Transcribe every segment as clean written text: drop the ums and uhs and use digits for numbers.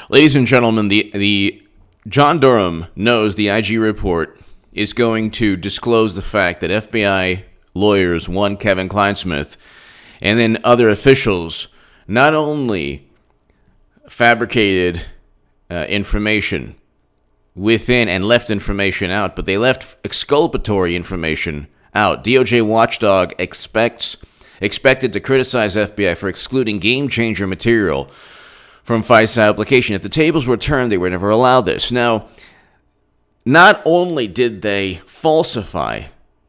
Ladies and gentlemen, the John Durham knows the IG report is going to disclose the fact that FBI lawyers, one Kevin Kleinsmith, and then other officials not only fabricated information within and left information out, but they left exculpatory information out. DOJ watchdog expected to criticize FBI for excluding game-changer material from FISA application. If the tables were turned, they would never allow this. Now, not only did they falsify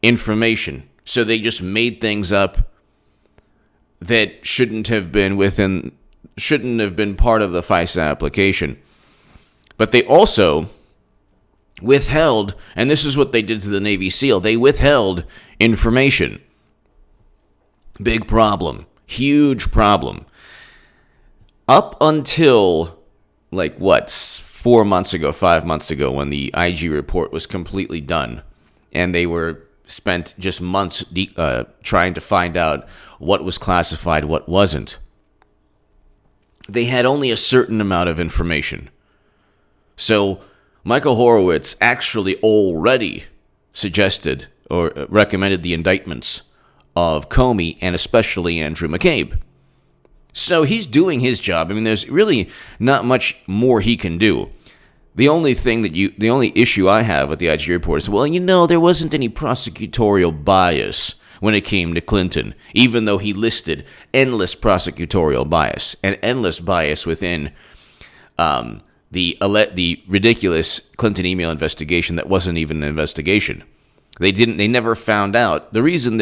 information, so they just made things up that shouldn't have been part of the FISA application, but they also withheld, and this is what they did to the Navy SEAL, they withheld information. Big problem. Huge problem. Up until, 4 months ago, 5 months ago, when the IG report was completely done, and they were spent just months trying to find out what was classified, what wasn't, they had only a certain amount of information. So Michael Horowitz actually already suggested or recommended the indictments of Comey and especially Andrew McCabe. So he's doing his job. I mean, there's really not much more he can do. The only issue I have with the IG report is, there wasn't any prosecutorial bias when it came to Clinton, even though he listed endless prosecutorial bias and endless bias within the ridiculous Clinton email investigation that wasn't even an investigation. They never found out. The reason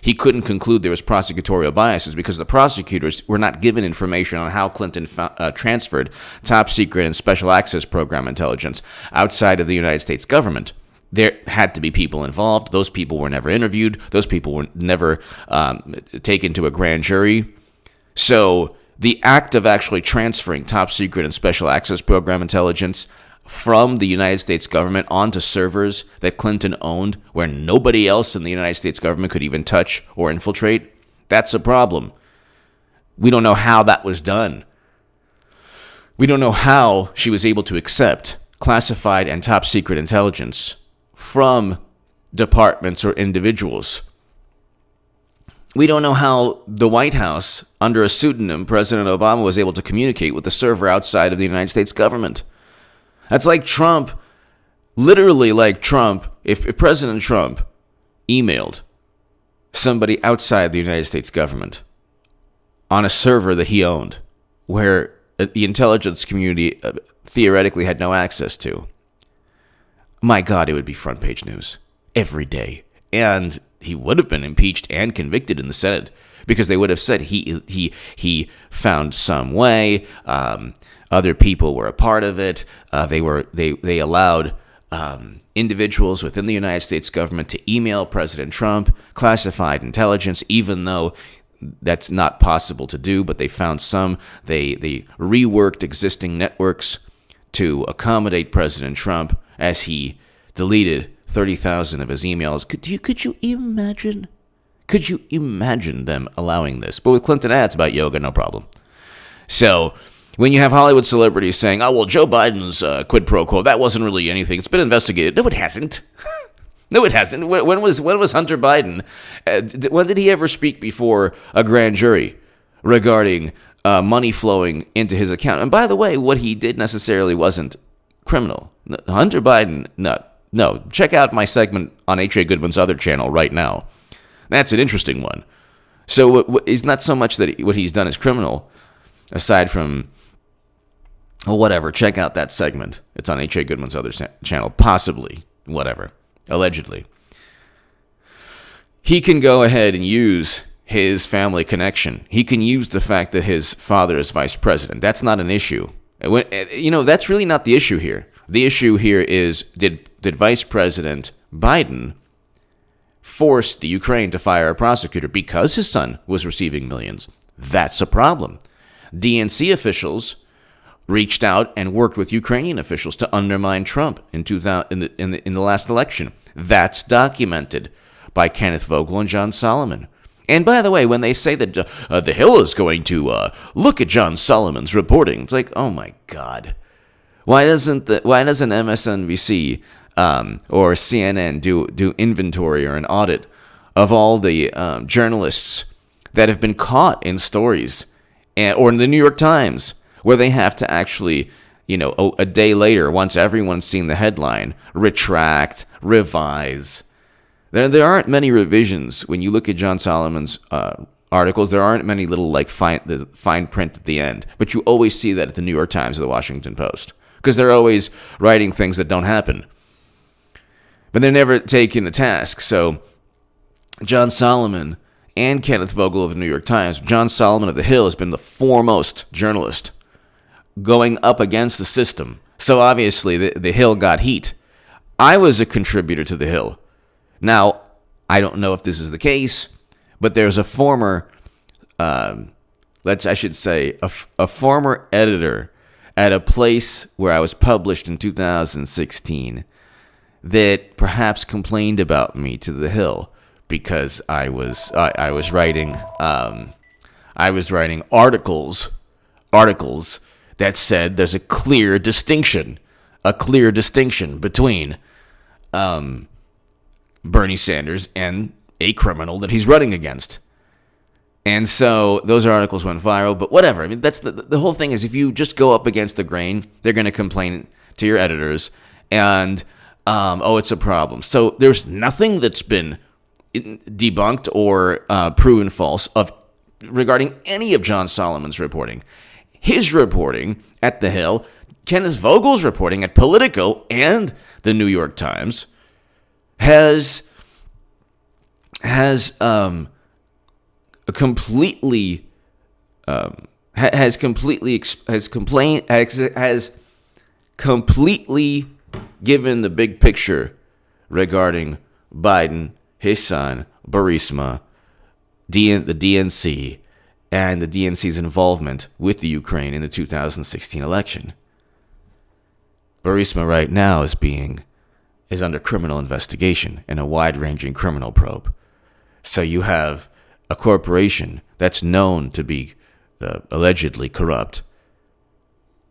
he couldn't conclude there was prosecutorial bias is because the prosecutors were not given information on how Clinton transferred top secret and special access program intelligence outside of the United States government. There had to be people involved. Those people were never interviewed. Those people were never taken to a grand jury. So the act of actually transferring top secret and special access program intelligence from the United States government onto servers that Clinton owned, where nobody else in the United States government could even touch or infiltrate, that's a problem. We don't know how that was done. We don't know how she was able to accept classified and top secret intelligence from departments or individuals. We don't know how the White House, under a pseudonym, President Obama was able to communicate with the server outside of the United States government. That's like Trump, literally like Trump, if President Trump emailed somebody outside the United States government on a server that he owned, where the intelligence community theoretically had no access to, my God, it would be front page news every day. And he would have been impeached and convicted in the Senate because they would have said he found some way. Other people were a part of it. They allowed individuals within the United States government to email President Trump classified intelligence, even though that's not possible to do. But they found some. They reworked existing networks to accommodate President Trump as he deleted 30,000 of his emails. Could you imagine? Could you imagine them allowing this? But with Clinton ads about yoga, no problem. So when you have Hollywood celebrities saying, "Oh well, Joe Biden's quid pro quo, that wasn't really anything. It's been investigated." No, it hasn't. No, it hasn't. When was Hunter Biden? When did he ever speak before a grand jury regarding money flowing into his account? And by the way, what he did necessarily wasn't criminal. Hunter Biden, no. Check out my segment on H.A. Goodman's other channel right now. That's an interesting one. So it's not so much that what he's done is criminal, aside from, whatever. Check out that segment. It's on H.A. Goodman's other channel. Possibly. Whatever. Allegedly. He can go ahead and use his family connection. He can use the fact that his father is vice president. That's not an issue. That's really not the issue here. The issue here is, did Vice President Biden force the Ukraine to fire a prosecutor because his son was receiving millions? That's a problem. DNC officials reached out and worked with Ukrainian officials to undermine Trump in the last election. That's documented by Kenneth Vogel and John Solomon. And by the way, when they say that the Hill is going to look at John Solomon's reporting, it's like, oh my God, why doesn't MSNBC or CNN do inventory or an audit of all the journalists that have been caught in stories, or in the New York Times, where they have to actually, a day later, once everyone's seen the headline, retract, revise. There aren't many revisions when you look at John Solomon's articles. There aren't many little fine print at the end, but you always see that at the New York Times or the Washington Post, because they're always writing things that don't happen. But they're never taken to task. So John Solomon and Kenneth Vogel of the New York Times, John Solomon of the Hill has been the foremost journalist going up against the system. So obviously the Hill got heat. I was a contributor to the Hill. Now, I don't know if this is the case, but there's a former, a former editor at a place where I was published in 2016 that perhaps complained about me to the Hill because I was writing articles that said there's a clear distinction between Bernie Sanders and a criminal that he's running against. And so those articles went viral, but whatever. I mean, that's the whole thing is, if you just go up against the grain, they're going to complain to your editors, and it's a problem. So there's nothing that's been debunked or proven false regarding any of John Solomon's reporting. His reporting at The Hill, Kenneth Vogel's reporting at Politico and the New York Times has completely given the big picture regarding Biden, his son, Burisma, the DNC, and the DNC's involvement with the Ukraine in the 2016 election. Burisma right now is under criminal investigation in a wide-ranging criminal probe. So you have a corporation that's known to be allegedly corrupt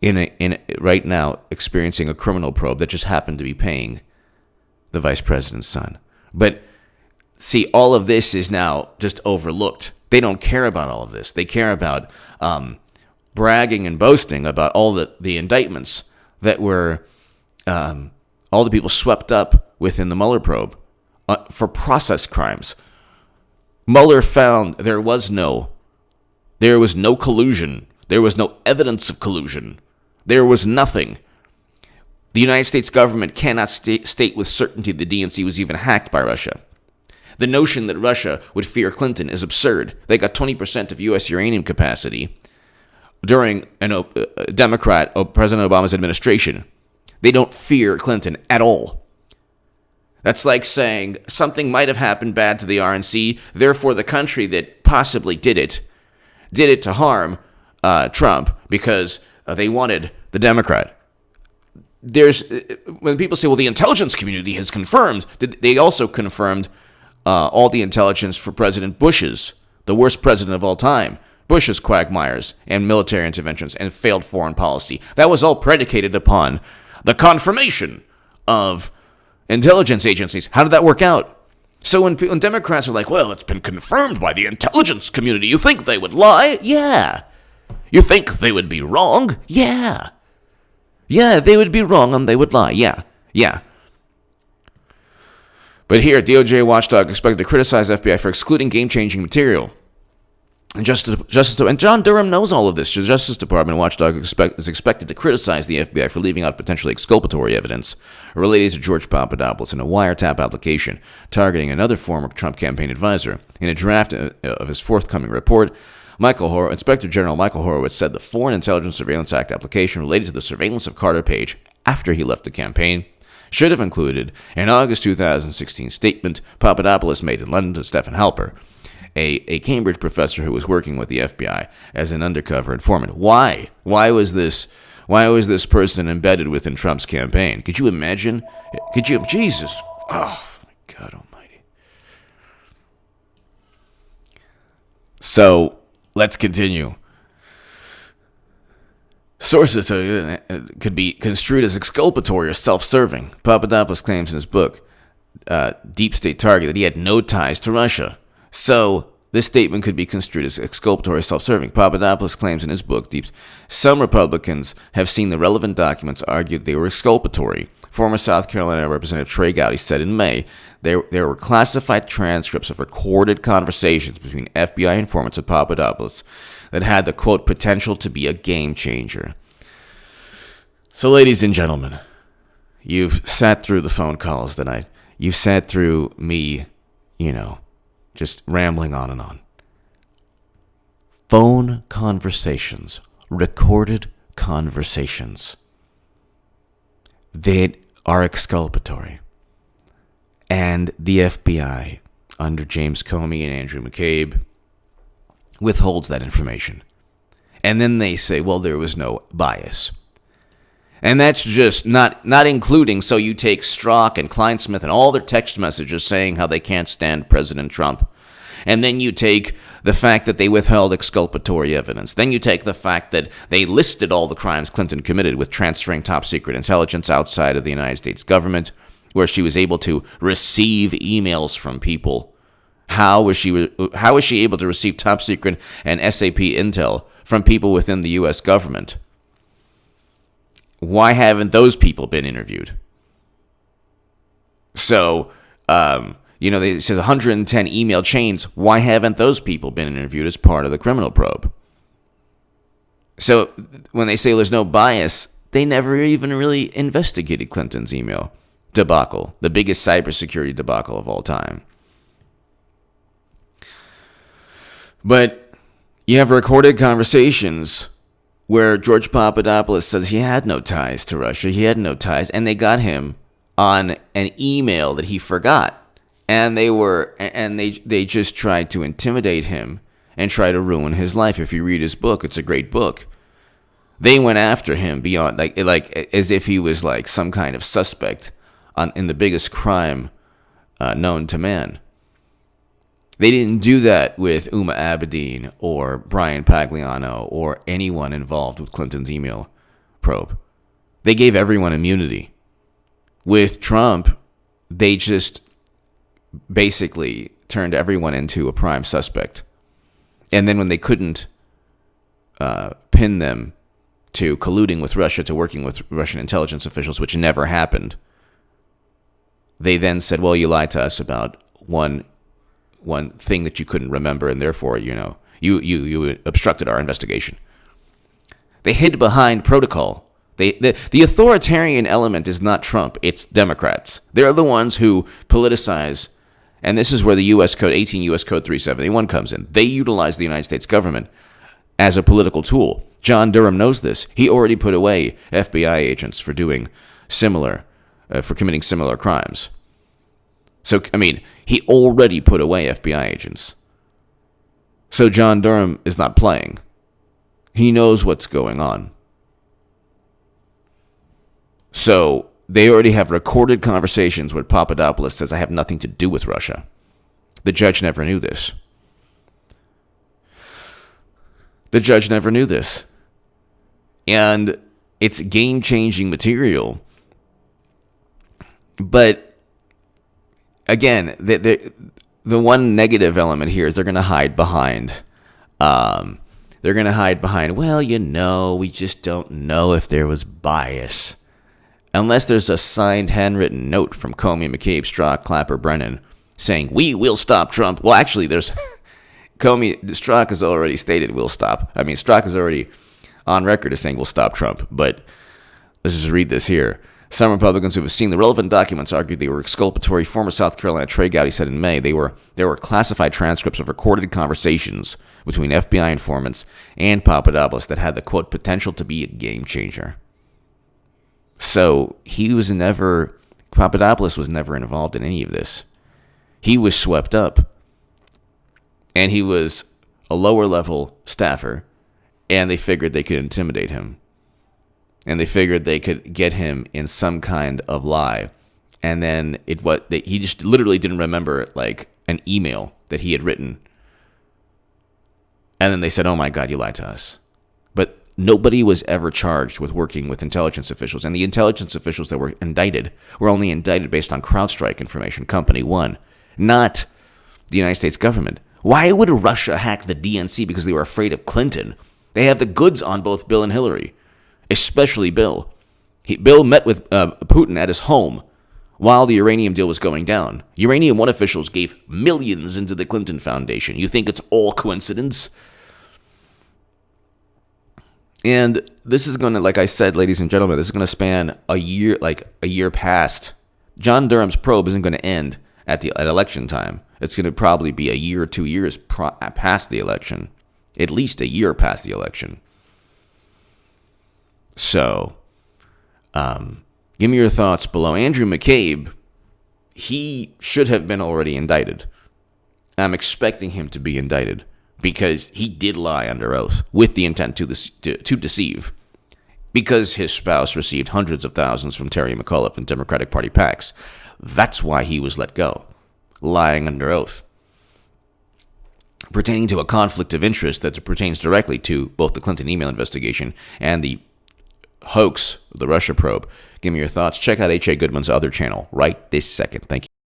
right now experiencing a criminal probe that just happened to be paying the vice president's son. But see, all of this is now just overlooked. They don't care about all of this. They care about bragging and boasting about all the indictments that were all the people swept up within the Mueller probe for process crimes. Mueller found there was no collusion. There was no evidence of collusion. There was nothing. The United States government cannot state with certainty the DNC was even hacked by Russia. The notion that Russia would fear Clinton is absurd. They got 20% of U.S. uranium capacity during a Democrat, President Obama's administration. They don't fear Clinton at all. That's like saying something might have happened bad to the RNC, therefore the country that possibly did it to harm Trump because they wanted the Democrat. When people say, well, the intelligence community has confirmed, they also confirmed all the intelligence for President Bush's, the worst president of all time, Bush's quagmires and military interventions and failed foreign policy. That was all predicated upon the confirmation of intelligence agencies. How did that work out? So when Democrats are like, well, it's been confirmed by the intelligence community, you think they would lie? Yeah. You think they would be wrong? Yeah. Yeah, they would be wrong and they would lie. Yeah. But here, DOJ watchdog expected to criticize FBI for excluding game-changing material. And John Durham knows all of this. The Justice Department watchdog is expected to criticize the FBI for leaving out potentially exculpatory evidence related to George Papadopoulos in a wiretap application targeting another former Trump campaign advisor. In a draft of his forthcoming report, Inspector General Michael Horowitz said the Foreign Intelligence Surveillance Act application related to the surveillance of Carter Page after he left the campaign should have included an August 2016 statement Papadopoulos made in London to Stephen Halper, a Cambridge professor who was working with the FBI as an undercover informant. Why? Why was this person embedded within Trump's campaign? Could you imagine? Jesus. Oh, my God almighty. So let's continue. Sources could be construed as exculpatory or self-serving. Papadopoulos claims in his book, Deep State Target, that he had no ties to Russia. So this statement could be construed as exculpatory or self-serving. Papadopoulos claims in his book, some Republicans have seen the relevant documents, argued they were exculpatory. Former South Carolina Representative Trey Gowdy said in May, there were classified transcripts of recorded conversations between FBI informants and Papadopoulos that had the, quote, potential to be a game changer. So, ladies and gentlemen, you've sat through the phone calls tonight. You've sat through me, just rambling on and on. Phone conversations, recorded conversations, they are exculpatory. And the FBI, under James Comey and Andrew McCabe, withholds that information. And then they say, well, there was no bias. And that's just not including, so you take Strzok and Kleinsmith and all their text messages saying how they can't stand President Trump. And then you take the fact that they withheld exculpatory evidence. Then you take the fact that they listed all the crimes Clinton committed with transferring top secret intelligence outside of the United States government, where she was able to receive emails from people. How was she able to receive top secret and SAP intel from people within the U.S. government? Why haven't those people been interviewed? So, it says 110 email chains. Why haven't those people been interviewed as part of the criminal probe? So, when they say there's no bias, they never even really investigated Clinton's email debacle, the biggest cybersecurity debacle of all time. But you have recorded conversations where George Papadopoulos says he had no ties to Russia. He had no ties. And they got him on an email that he forgot. And they just tried to intimidate him and try to ruin his life. If you read his book, it's a great book. They went after him beyond, like as if he was like some kind of suspect in the biggest crime known to man. They didn't do that with Uma Abedin or Brian Pagliano or anyone involved with Clinton's email probe. They gave everyone immunity. With Trump, they just basically turned everyone into a prime suspect. And then when they couldn't pin them to colluding with Russia, to working with Russian intelligence officials, which never happened, they then said, well, you lied to us about one thing that you couldn't remember, and therefore, you obstructed our investigation. They hid behind protocol. The authoritarian element is not Trump, it's Democrats. They're the ones who politicize, and this is where the U.S. Code, 18 U.S. Code 371 comes in. They utilize the United States government as a political tool. John Durham knows this. He already put away FBI agents for doing for committing similar crimes. So, he already put away FBI agents. So John Durham is not playing. He knows what's going on. So they already have recorded conversations where Papadopoulos says, I have nothing to do with Russia. The judge never knew this. And it's game-changing material. But again, the one negative element here is they're going to hide behind. Well, we just don't know if there was bias. Unless there's a signed handwritten note from Comey, McCabe, Strzok, Clapper, Brennan saying, we will stop Trump. Well, actually, there's Strzok has already stated we'll stop. Strzok is already on record as saying we'll stop Trump. But let's just read this here. Some Republicans who have seen the relevant documents argued they were exculpatory. Former South Carolina Trey Gowdy said in May there were classified transcripts of recorded conversations between FBI informants and Papadopoulos that had the, quote, potential to be a game changer. So Papadopoulos was never involved in any of this. He was swept up. And he was a lower level staffer. And they figured they could intimidate him. And they figured they could get him in some kind of lie. And then he just literally didn't remember like an email that he had written And then they said, oh my God, you lied to us. But nobody was ever charged with working with intelligence officials. And the intelligence officials that were indicted were only indicted based on CrowdStrike information, Company One, not the United States government. Why would Russia hack the DNC? Because they were afraid of Clinton. They have the goods on both Bill and Hillary, especially Bill. Bill met with Putin at his home while the uranium deal was going down. Uranium One officials gave millions into the Clinton Foundation. You think it's all coincidence? And this is going to, like I said, ladies and gentlemen, this is going to span a year past. John Durham's probe isn't going to end at election time. It's going to probably be a year or 2 years past the election. At least a year past the election. So, give me your thoughts below. Andrew McCabe, he should have been already indicted. I'm expecting him to be indicted because he did lie under oath with the intent to deceive. Because his spouse received hundreds of thousands from Terry McAuliffe and Democratic Party PACs. That's why he was let go, lying under oath. Pertaining to a conflict of interest that pertains directly to both the Clinton email investigation and the hoax, the Russia probe. Give me your thoughts. Check out H.A. Goodman's other channel right this second. Thank you.